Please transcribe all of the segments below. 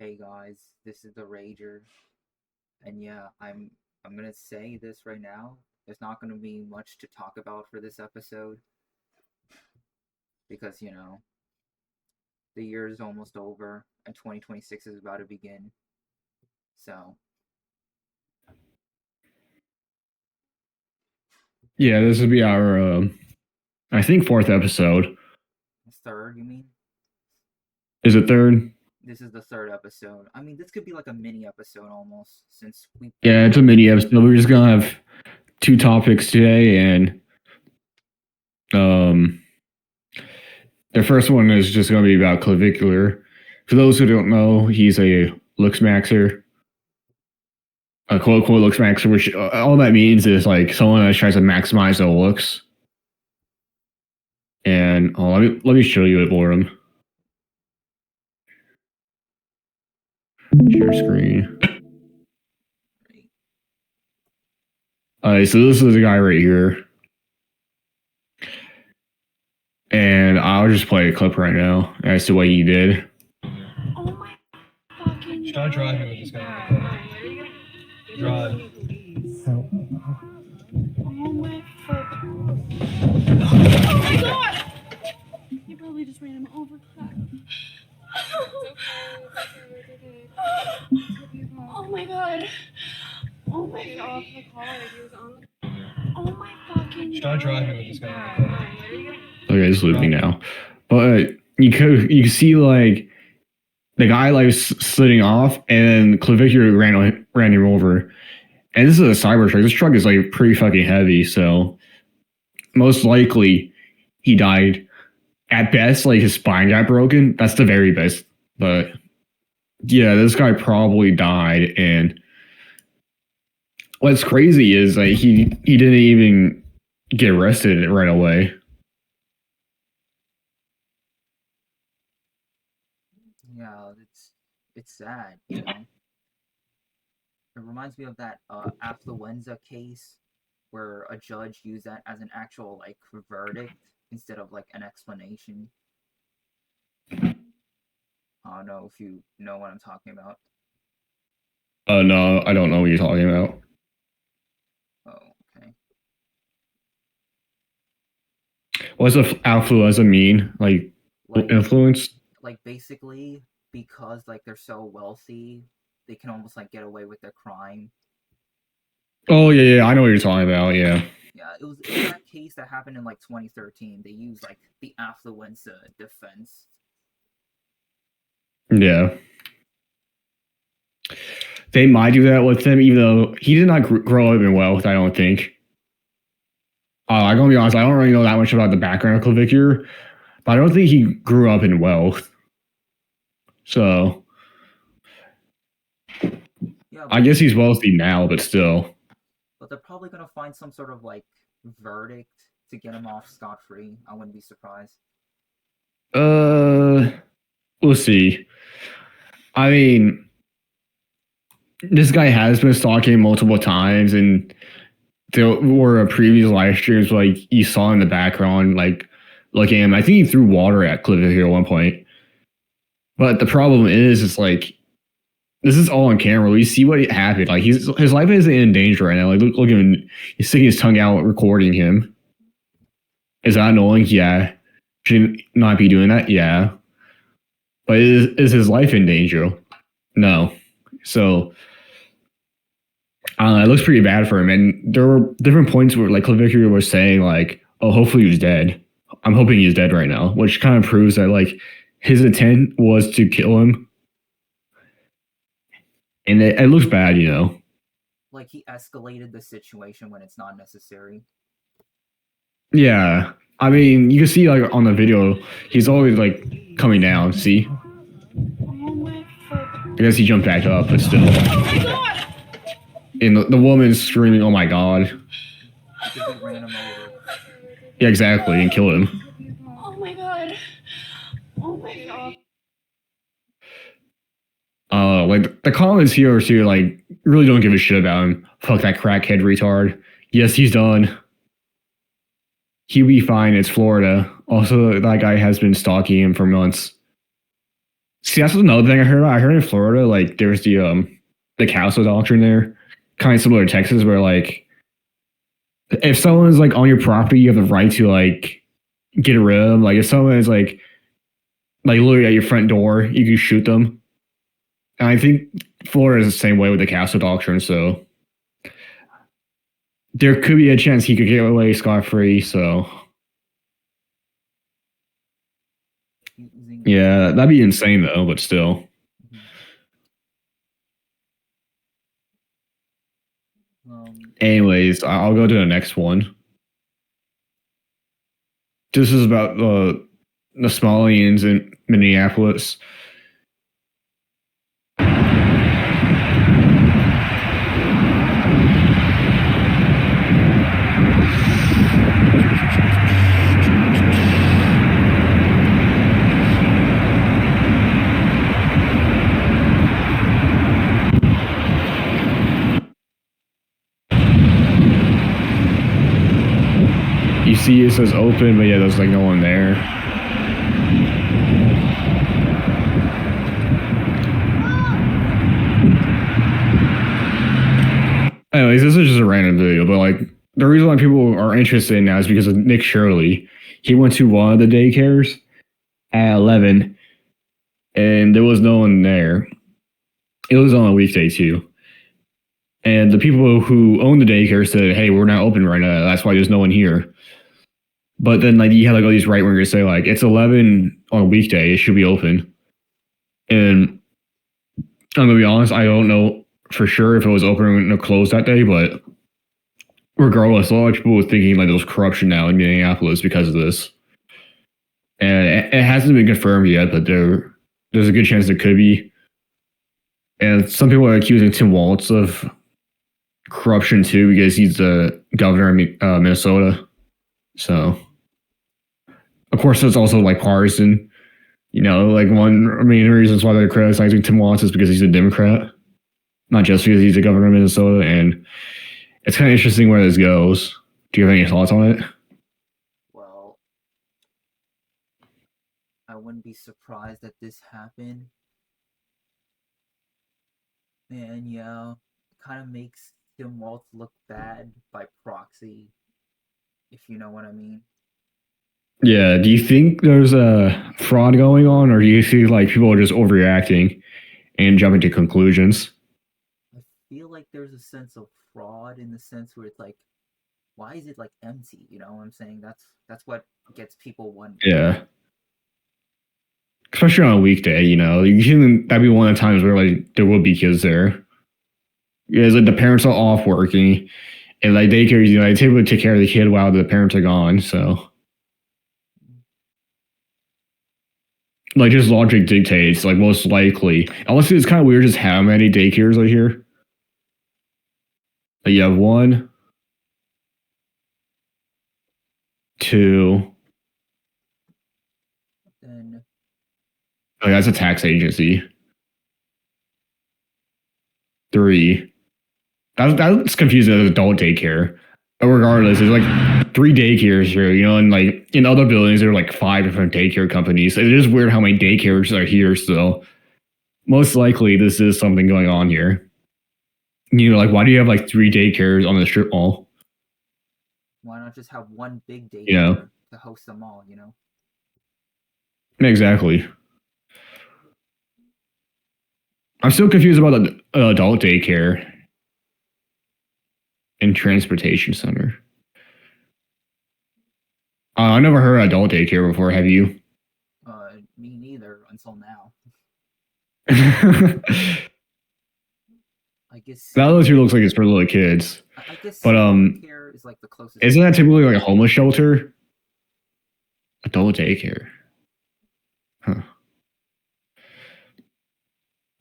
Hey guys, this is the Rager, and yeah, I'm gonna say this right now. There's not gonna be much to talk about for this episode because the year is almost over and 2026 is about to begin. So Yeah, this would be our, I think, fourth episode. third, you mean? Is it third? This is the third episode. I mean, this could be like a mini episode almost, since we. Yeah, it's a mini episode. We're just gonna have two topics today, and the first one is just gonna be about Clavicular. For those who don't know, he's a Lookmaxxer. A quote unquote Lookmaxxer, which all that means is like someone that tries to maximize their looks. And let me show you it for him. Share screen. Alright, so this is the guy right here. And I'll just play a clip right now as to what he did. Oh my fucking Should I drive him with this guy? Drive. Oh my Oh my god! You probably just ran him over. Oh my god. Oh my god. Oh my fucking Should I drive him with this guy? Okay, it's looping now. But you can see like the guy like sliding off, and Clavicular ran him over. And this is a cyber truck. This truck is like pretty fucking heavy, so most likely he died. At best, like his spine got broken. That's the very best. But yeah, this guy probably died. And what's crazy is like he didn't even get arrested right away. Yeah, it's sad, you know. It reminds me of that affluenza case where a judge used that as an actual like verdict instead of like an explanation. I don't know if you know what I'm talking about. No, I don't know what you're talking about. Oh, okay. What's affluenza mean? Like influence? Like basically because like they're so wealthy, they can almost like get away with their crime. Oh yeah, I know what you're talking about. Yeah. Yeah, it was that case that happened in like 2013. They used like the affluenza defense. Yeah. They might do that with him, even though he did not grow up in wealth, I don't think. I'm gonna be honest, I don't really know that much about the background of Clavicular, but I don't think he grew up in wealth. So yeah, I guess he's wealthy now, but still. But they're probably gonna find some sort of like verdict to get him off scot-free. I wouldn't be surprised. We'll see. I mean, this guy has been stalking multiple times, and there were previous live streams like you saw in the background, like looking at him. I think he threw water at Clavicular at one point. But the problem is, it's like this is all on camera. We see what happened. Like his life isn't in danger right now. Like look at him. He's sticking his tongue out, recording him. Is that annoying? Yeah. Should he not be doing that? Yeah. But is his life in danger? No. So I don't know, it looks pretty bad for him. And there were different points where like Clavicular was saying like, "Oh, hopefully he's dead. I'm hoping he's dead right now," which kind of proves that like his intent was to kill him. And it looks bad, you know. Like he escalated the situation when it's not necessary. Yeah. I mean, you can see like on the video, he's always like coming down, see? I guess he jumped back up, but still. Oh my god! And the woman's screaming, "Oh my god." Because he ran him over. Yeah, exactly, and killed him. Oh my god. Oh my god. Like the comments here too, like really don't give a shit about him. Fuck that crackhead retard. Yes, he's done. He'll be fine. It's Florida. Also, that guy has been stalking him for months. See, that's another thing I heard. I heard in Florida, like there's the castle doctrine there, kind of similar to Texas, where like if someone's like on your property, you have the right to like get rid of them. Like if someone is like literally at your front door, you can shoot them. And I think Florida is the same way with the castle doctrine, so there could be a chance he could get away scot free. So yeah, that'd be insane though, but still. Anyways, I'll go to the next one. This is about the Somalians in Minneapolis. You see it says open, but yeah, there's like no one there. Anyways, this is just a random video, but like the reason why people are interested in now is because of Nick Shirley. He went to one of the daycares at 11, and there was no one there. It was on a weekday too. And the people who own the daycare said, hey, we're not open right now. That's why there's no one here. But then like you have like all these right wingers say like it's 11 on a weekday, it should be open. And I'm gonna be honest, I don't know for sure if it was open or closed that day, but regardless, a lot of people were thinking like there was corruption now in Minneapolis because of this. And it hasn't been confirmed yet, but there's a good chance there could be. And some people are accusing Tim Walz of corruption too because he's the governor of Minnesota. So, of course, it's also like partisan. You know, like one of the main reasons why they're criticizing Tim Walz is because he's a Democrat, not just because he's the governor of Minnesota. And it's kind of interesting where this goes. Do you have any thoughts on it? Well, I wouldn't be surprised that this happened. And yeah, it kind of makes Tim Walz look bad by proxy, if you know what I mean. Yeah. Do you think there's a fraud going on, or do you see like people are just overreacting and jumping to conclusions? I feel like there's a sense of fraud in the sense where it's like, why is it like empty? You know what I'm saying? That's what gets people wondering. Yeah. Especially on a weekday, you know, that'd be one of the times where like there will be kids there. Yeah, like the parents are off working, and like daycare, you know, they typically take care of the kid while the parents are gone. So, like, just logic dictates, like, most likely. Honestly, it's kind of weird just how many daycares are here. Like, you have 1, 2. Then Oh, that's a tax agency. 3. That's confusing as adult daycare. But regardless, there's like 3 daycares here, you know, and like in other buildings, there are like 5 different daycare companies. It is weird how many daycares are here still. Most likely, this is something going on here. You know, like, why do you have like 3 daycares on the strip mall? why not just have one big daycare Yeah. to host them all, you know? Exactly. I'm still confused about the adult daycare and transportation center. I never heard of adult daycare before. Have you? Me neither until now. I guess That literally looks like it's for little kids. I guess But daycare is like the closest. isn't that typically like a homeless shelter? Adult daycare. Huh.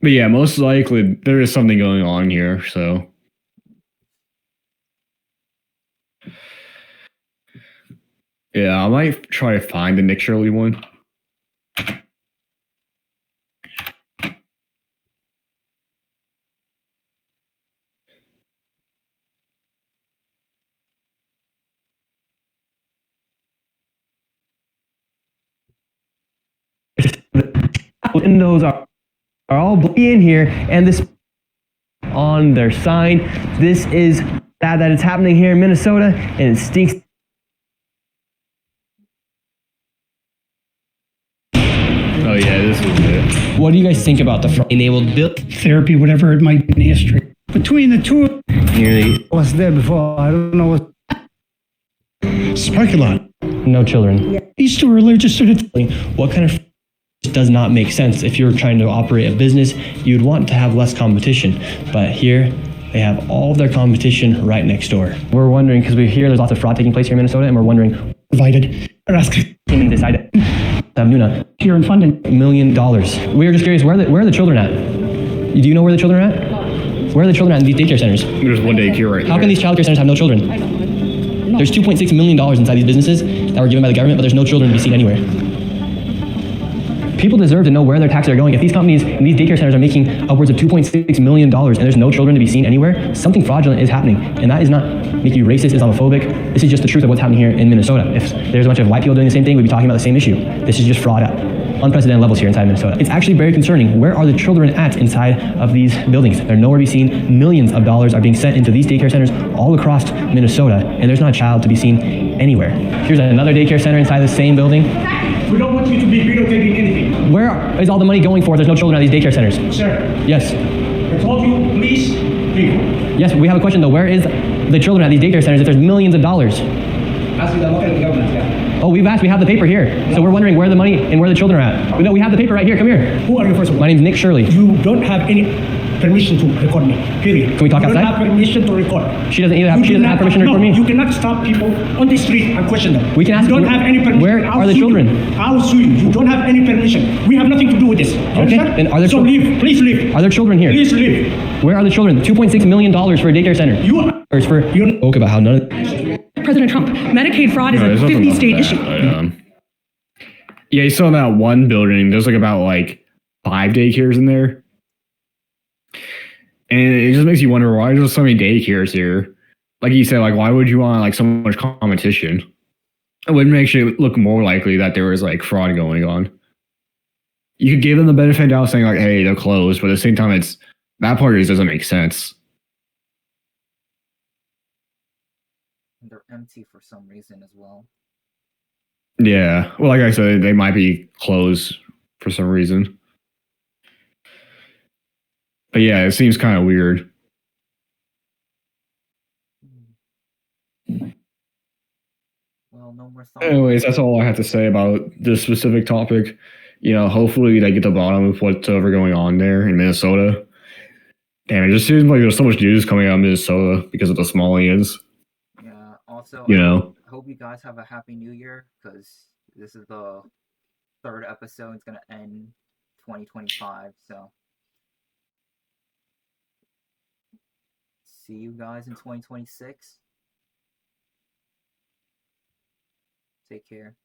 But yeah, most likely there is something going on here, so. Yeah, I might try to find the Nick Shirley one. windows are all bloody in here, and this on their sign. This is bad that it's happening here in Minnesota, and it stinks. Oh yeah, this is it. What do you guys think about the enabled build? Therapy, whatever it might be in history. Between the two, Nearly was there before. I don't know what. Parking lot. no children. He's too religious to the. What kind of does not make sense? If you're trying to operate a business, you'd want to have less competition, but here they have all of their competition right next door. We're wondering, because we hear there's lots of fraud taking place here in Minnesota, and we're wondering, Provided. Or asking and decided have Nuna here in funding. $1 million. We were just curious, where are the children at? Do you know where the children are at? Where are the children at in these daycare centers? There's one daycare right How there. can these childcare centers have no children? There's $2.6 million inside these businesses that were given by the government, but there's no children to be seen anywhere. People deserve to know where their taxes are going. If these companies and these daycare centers are making upwards of $2.6 million and there's no children to be seen anywhere, something fraudulent is happening. And that is not make you racist, Islamophobic. This is just the truth of what's happening here in Minnesota. If there's a bunch of white people doing the same thing, we'd be talking about the same issue. This is just fraud at unprecedented levels here inside Minnesota. It's actually very concerning. Where are the children at inside of these buildings? They're nowhere to be seen. Millions of dollars are being sent into these daycare centers all across Minnesota, and there's not a child to be seen anywhere. Here's another daycare center inside the same building. We don't want you to be videotaping anything. Where is all the money going for if there's no children at these daycare centers? Sir, Yes. I told you, please leave. Yes, we have a question though. Where is the children at these daycare centers if there's millions of dollars? Ask the local government. Yeah. Oh, we've asked. We have the paper here. So we're wondering where the money and where the children are at. No, we have the paper right here. Come here. Who are you first of all? My name's Nick Shirley. You don't have any permission to record me. Period. Can we talk you outside? don't have permission to record. She doesn't either have. You She do doesn't have not- permission to record no, me. You cannot stop people on the street and question them. We can ask- You don't have any permission. Where I'll are the sue children? You. I'll sue you. You don't have any permission. We have nothing to do with this. You Okay, understand? then are there so chil- leave. Please leave. Are there children here? Please leave. Where are the children? $2.6 million for a daycare center. You are. Or it's for. You're- Spoke about how none of. President Trump, Medicaid fraud is No, a there's nothing 50 wrong state with issue. that. Yeah, you saw that one building. There's like about like 5 daycares in there, and it just makes you wonder why there's so many daycares here. Like you said, like why would you want like so much competition? It would make it look more likely that there was like fraud going on. You could give them the benefit of the doubt, saying like, "Hey, they're closed," but at the same time, it's that part just doesn't make sense. And they're empty for some reason as well. Yeah, well, like I said, they might be closed for some reason. But yeah, it seems kind of weird. Well, no more thoughts. Anyways, that's all I have to say about this specific topic. You know, hopefully they get to the bottom of what's ever going on there in Minnesota. Damn, it just seems like there's so much news coming out of Minnesota because of the Somalians. Yeah. Also, You know, I hope you guys have a happy new year because this is the 3rd episode. It's gonna end 2025. So, see you guys in 2026. Take care.